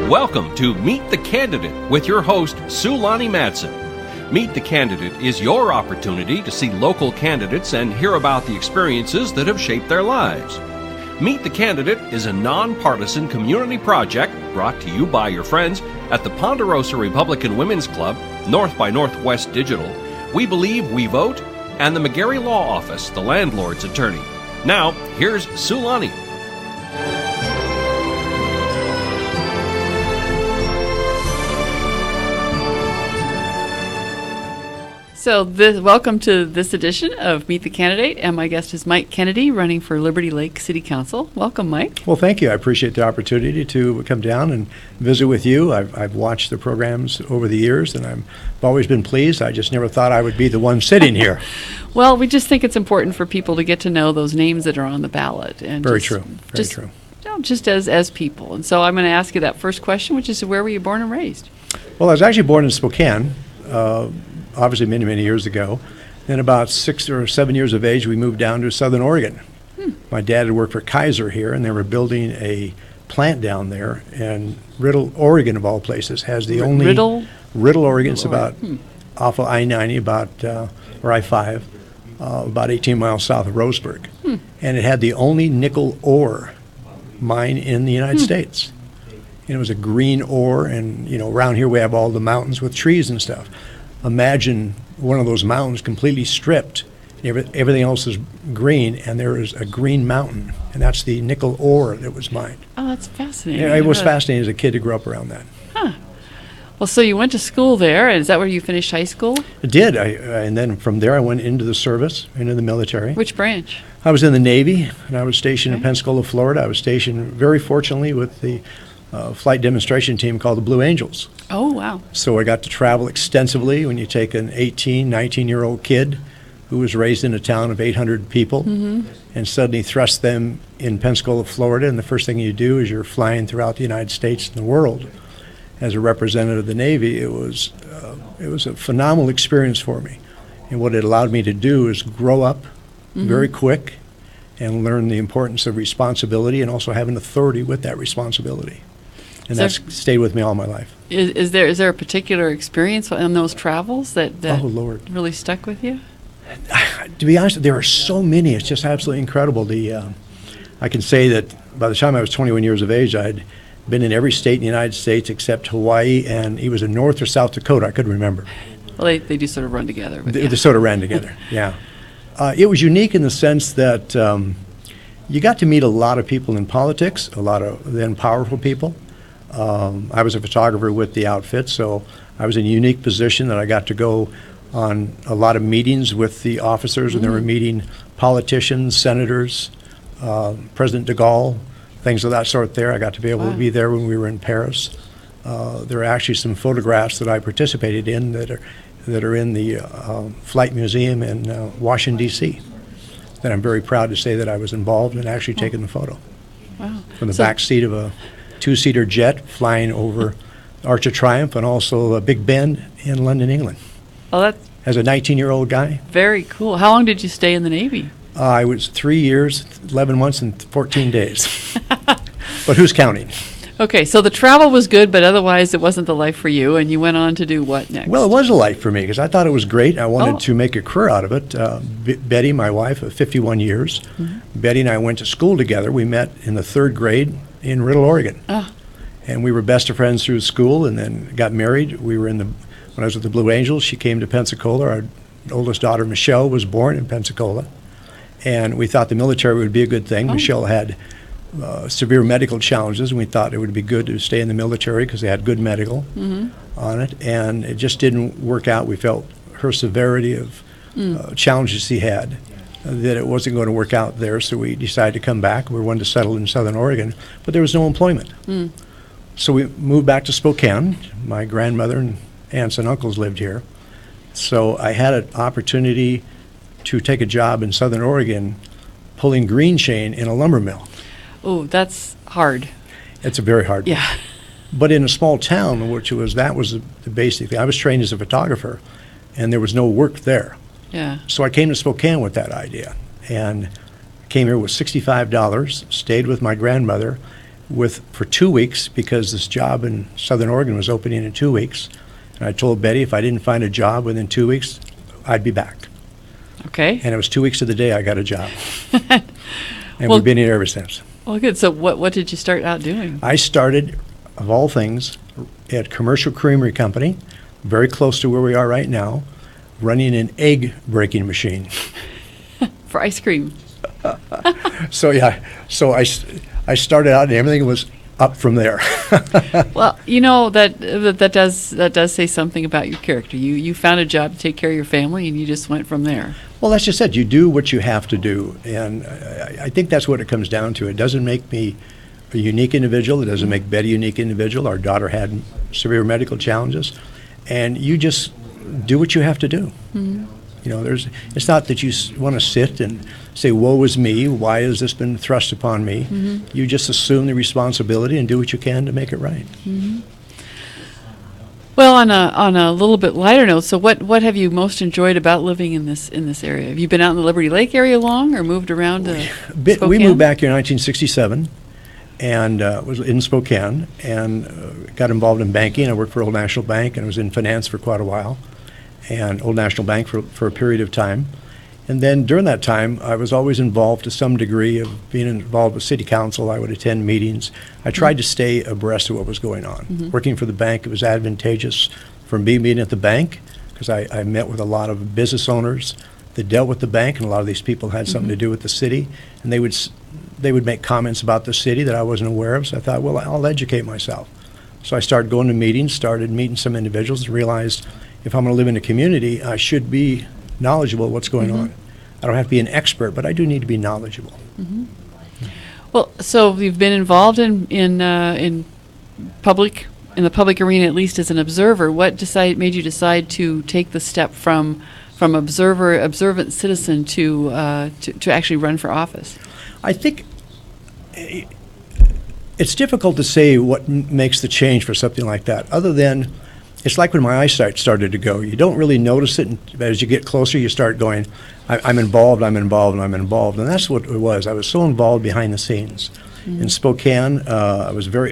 Welcome to Meet the Candidate with your host, Sulani Madsen. Meet the Candidate is your opportunity to see local candidates and hear about the experiences that have shaped their lives. Meet the Candidate is a nonpartisan community project brought to you by your friends at the Ponderosa Republican Women's Club, North by Northwest Digital, We Believe, We Vote, and the McGarry Law Office, the landlord's attorney. Now, here's Sulani. So welcome to this edition of Meet the Candidate, and my guest is Mike Kennedy, running for Liberty Lake City Council. Welcome, Mike. Well, thank you. I appreciate the opportunity to come down and visit with you. I've watched the programs over the years, and I've always been pleased. I just never thought I would be the one sitting here. Well, we just think it's important for people to get to know those names that are on the ballot. And Very true. You know, just as people. And so I'm going to ask you that first question, which is, where were you born and raised? Well, I was actually born in Spokane. Obviously many, many years ago. Then about 6 or 7 years of age, we moved down to Southern Oregon. My dad had worked for Kaiser here, and they were building a plant down there. And Riddle, Oregon, of all places, has the only... Riddle, Oregon. It's about off of I-90, or I-5, about 18 miles south of Roseburg. And it had the only nickel ore mine in the United States. And it was a green ore, and, you know, around here we have all the mountains with trees and stuff. Imagine one of those mountains completely stripped, everything else is green, and there is a green mountain, and that's the nickel ore that was mined. Oh, that's fascinating. Yeah, it was fascinating as a kid to grow up around that. Huh. Well, so you went to school there, and is that where you finished high school? I did, and then from there I went into the service, into the military. Which branch? I was in the Navy, and I was stationed in Pensacola, Florida. I was stationed, very fortunately, with the flight demonstration team called the Blue Angels. Oh, wow. So I got to travel extensively. When you take an 18, 19-year-old kid who was raised in a town of 800 people and suddenly thrust them in Pensacola, Florida, and the first thing you do is you're flying throughout the United States and the world as a representative of the Navy. It was a phenomenal experience for me. And what it allowed me to do is grow up very quick and learn the importance of responsibility and also having authority with that responsibility. And that's stayed with me all my life. Is there a particular experience on those travels that oh, Lord, really stuck with you? To be honest, there are so many. It's just absolutely incredible. I can say that by the time I was 21 years of age, I had been in every state in the United States except Hawaii, and it was in North or South Dakota. I couldn't remember. Well, they do sort of run together. But they sort of ran together, yeah. It was unique in the sense that you got to meet a lot of people in politics, a lot of then powerful people. I was a photographer with the outfit, so I was in a unique position that I got to go on a lot of meetings with the officers, and they were meeting politicians, senators, President de Gaulle, things of that sort there. I got to be able to be there when we were in Paris. There are actually some photographs that I participated in that are in the Flight Museum in Washington, D.C., that I'm very proud to say that I was involved in actually taking the photo. Wow. From the back seat of a two-seater jet flying over Arch of Triumph and also Big Ben in London, England. Oh, that's as a 19-year-old guy. Very cool. How long did you stay in the Navy? I was 3 years, 11 months, and 14 days. But who's counting? Okay, so the travel was good, but otherwise it wasn't the life for you, and you went on to do what next? Well, it was a life for me because I thought it was great. I wanted to make a career out of it. Betty, my wife, of 51 years, Betty and I went to school together. We met in the 3rd grade in Riddle, Oregon. And we were best of friends through school and then got married. We were when I was with the Blue Angels, she came to Pensacola. Our oldest daughter, Michelle, was born in Pensacola. And we thought the military would be a good thing. Michelle had severe medical challenges, and we thought it would be good to stay in the military because they had good medical on it. And it just didn't work out. We felt her severity of challenges she had, that it wasn't going to work out there, so we decided to come back. We wanted to settle in Southern Oregon, but there was no employment. So we moved back to Spokane. My grandmother and aunts and uncles lived here. So I had an opportunity to take a job in Southern Oregon pulling green chain in a lumber mill. Oh, that's hard. It's a very hard one. Yeah. But in a small town, that was the basic thing. I was trained as a photographer, and there was no work there. Yeah. So I came to Spokane with that idea, and came here with $65, stayed with my grandmother, for 2 weeks because this job in Southern Oregon was opening in 2 weeks. And I told Betty if I didn't find a job within 2 weeks, I'd be back. Okay. And it was 2 weeks of the day I got a job. And Well- we've been here ever since. Well, good. So what did you start out doing? I started, of all things, at Commercial Creamery Company, very close to where we are right now, running an egg breaking machine. For ice cream. So I started out and everything was up from there. Well, that does say something about your character. You found a job to take care of your family, and you just went from there. Well, that's just it. You do what you have to do, and I think that's what it comes down to. It doesn't make me a unique individual. It doesn't make Betty a unique individual. Our daughter had severe medical challenges, and you just do what you have to do. Mm-hmm. It's not that you want to sit and say, woe is me, why has this been thrust upon me? Mm-hmm. You just assume the responsibility and do what you can to make it right. Mm-hmm. Well, on a little bit lighter note, so what have you most enjoyed about living in this area? Have you been out in the Liberty Lake area long, or moved around to Spokane? We moved back here in 1967 and was in Spokane and got involved in banking. I worked for Old National Bank and I was in finance for quite a while, and Old National Bank for a period of time. And then during that time, I was always involved to some degree of being involved with city council. I would attend meetings. I tried to stay abreast of what was going on. Mm-hmm. Working for the bank, it was advantageous for me being at the bank because I met with a lot of business owners that dealt with the bank, and a lot of these people had something to do with the city. And they would make comments about the city that I wasn't aware of. So I thought, well, I'll educate myself. So I started going to meetings, started meeting some individuals, and realized if I'm going to live in a community, I should be knowledgeable of what's going on. I don't have to be an expert, but I do need to be knowledgeable. Mm-hmm. Well, so you've been involved in the public arena, at least as an observer. What made you decide to take the step from observant citizen to actually run for office? I think it's difficult to say what makes the change for something like that, other than it's like when my eyesight started to go. You don't really notice it, and as you get closer, you start going, I'm involved. And that's what it was. I was so involved behind the scenes. Mm-hmm. In Spokane,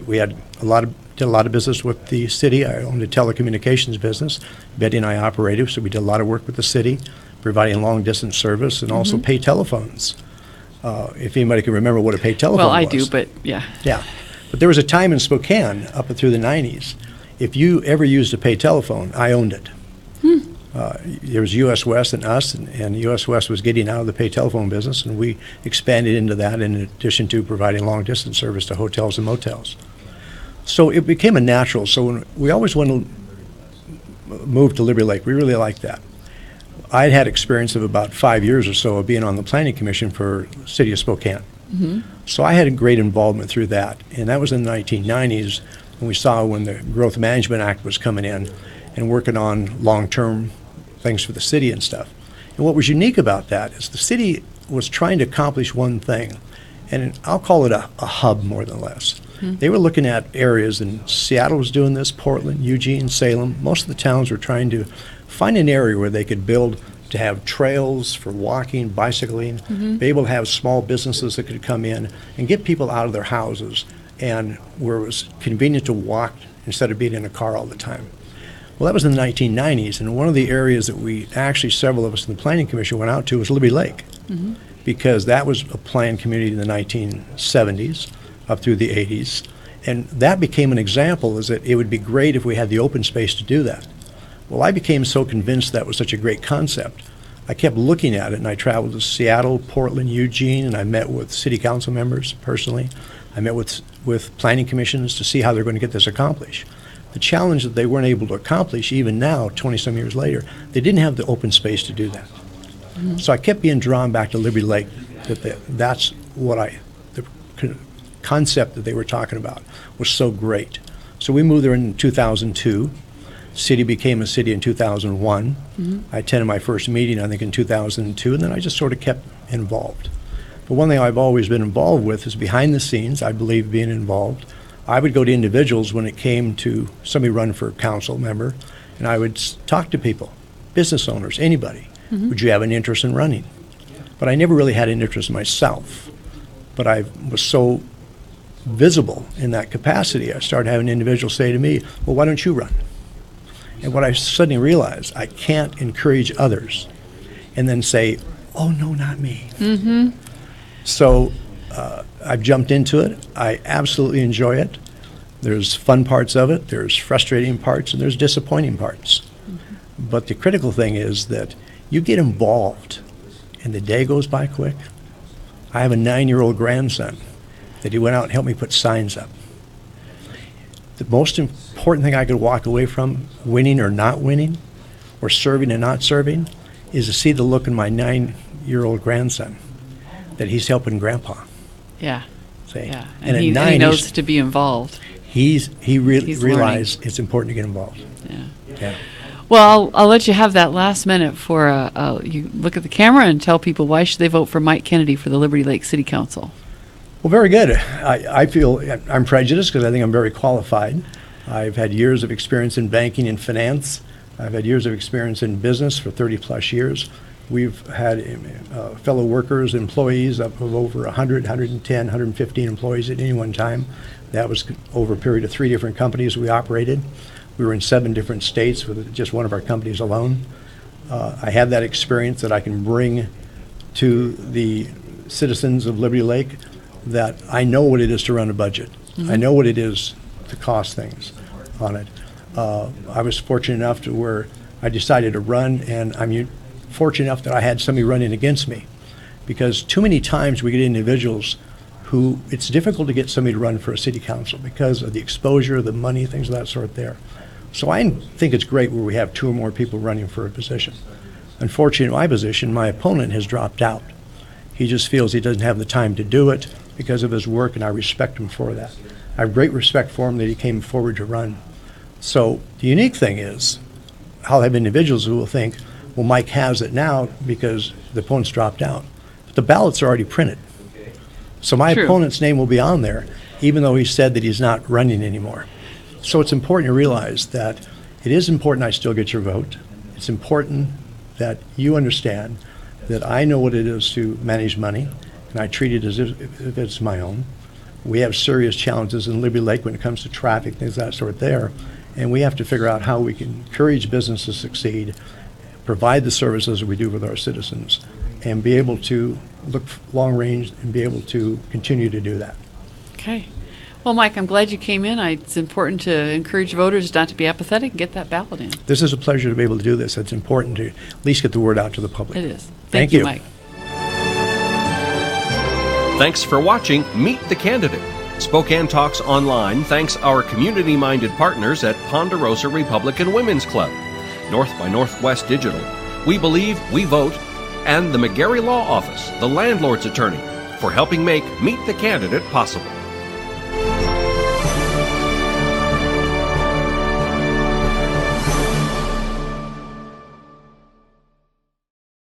we did a lot of business with the city. I owned a telecommunications business. Betty and I operated, so we did a lot of work with the city, providing long-distance service and also pay telephones. If anybody can remember what a pay telephone was. Well, I do, but yeah. Yeah. But there was a time in Spokane, up through the 90s, if you ever used a pay telephone, I owned it. There was U.S. West and us, and U.S. West was getting out of the pay telephone business, and we expanded into that in addition to providing long-distance service to hotels and motels. So it became a natural. So when we always wanted to move to Liberty Lake. We really liked that. I'd had experience of about 5 years or so of being on the planning commission for the city of Spokane. Mm-hmm. So I had a great involvement through that, and that was in the 1990s when we saw when the Growth Management Act was coming in and working on long-term things for the city and stuff. And what was unique about that is the city was trying to accomplish one thing, and I'll call it a hub more than less. Mm-hmm. They were looking at areas, and Seattle was doing this, Portland, Eugene, Salem. Most of the towns were trying to find an area where they could build to have trails for walking, bicycling, be able to have small businesses that could come in and get people out of their houses, and where it was convenient to walk instead of being in a car all the time. Well, that was in the 1990s, and one of the areas that we actually, several of us in the Planning Commission went out to was Liberty Lake, because that was a planned community in the 1970s up through the 80s, and that became an example is that it would be great if we had the open space to do that. Well, I became so convinced that was such a great concept. I kept looking at it, and I traveled to Seattle, Portland, Eugene, and I met with city council members personally. I met with planning commissions to see how they're going to get this accomplished. The challenge that they weren't able to accomplish, even now, 20-some years later, they didn't have the open space to do that. So I kept being drawn back to Liberty Lake. That's what the concept that they were talking about was so great. So we moved there in 2002. City became a city in 2001. I attended my first meeting, I think, in 2002, and then I just sort of kept involved. But one thing I've always been involved with is behind the scenes. I believe being involved. I would go to individuals when it came to somebody run for council member, and I would talk to people, business owners, anybody. Would you have an interest in running? But I never really had an interest myself. But I was so visible in that capacity, I started having individuals say to me, well, why don't you run? And what I suddenly realized, I can't encourage others and then say, oh, no, not me. Mm-hmm. So I've jumped into it. I absolutely enjoy it. There's fun parts of it, there's frustrating parts, and there's disappointing parts. Mm-hmm. But the critical thing is that you get involved, and the day goes by quick. I have a 9-year-old grandson that he went out and helped me put signs up. The most important thing I could walk away from, winning or not winning, or serving and not serving, is to see the look in my 9-year-old grandson that he's helping Grandpa. Yeah. See? Yeah. And he knows to be involved. He realized learning. it's important to get involved. Yeah. Yeah. Well, I'll let you have that last minute for you look at the camera and tell people why should they vote for Mike Kennedy for the Liberty Lake City Council. Well, very good. I feel I'm prejudiced because I think I'm very qualified. I've had years of experience in banking and finance. I've had years of experience in business for 30 plus years. We've had fellow workers, employees of over 100, 110, 115 employees at any one time. That was over a period of 3 different companies we operated. We were in 7 different states with just one of our companies alone. I have that experience that I can bring to the citizens of Liberty Lake, that I know what it is to run a budget. Mm-hmm. I know what it is to cost things on it. I was fortunate enough to where I decided to run, and I'm fortunate enough that I had somebody running against me, because too many times we get individuals who it's difficult to get somebody to run for a city council because of the exposure, the money, things of that sort there. So I think it's great where we have 2 or more people running for a position. Unfortunately, in my position, my opponent has dropped out. He just feels he doesn't have the time to do it because of his work, and I respect him for that. I have great respect for him that he came forward to run. So the unique thing is, I'll have individuals who will think, well, Mike has it now because the opponent's dropped out. But the ballots are already printed. So my opponent's name will be on there, even though he said that he's not running anymore. So it's important to realize that it is important I still get your vote. It's important that you understand that I know what it is to manage money, and I treat it as if it's my own. We have serious challenges in Liberty Lake when it comes to traffic, things of that sort there, and we have to figure out how we can encourage business to succeed, provide the services we do with our citizens, and be able to look long range and be able to continue to do that. Okay. Well, Mike, I'm glad you came in. It's important to encourage voters not to be apathetic and get that ballot in. This is a pleasure to be able to do this. It's important to at least get the word out to the public. It is. Thank you, Mike. Thanks for watching Meet the Candidate. Spokane Talks Online thanks our community-minded partners at Ponderosa Republican Women's Club, North by Northwest Digital, We Believe, We Vote, and the McGarry Law Office, the landlord's attorney, for helping make Meet the Candidate possible.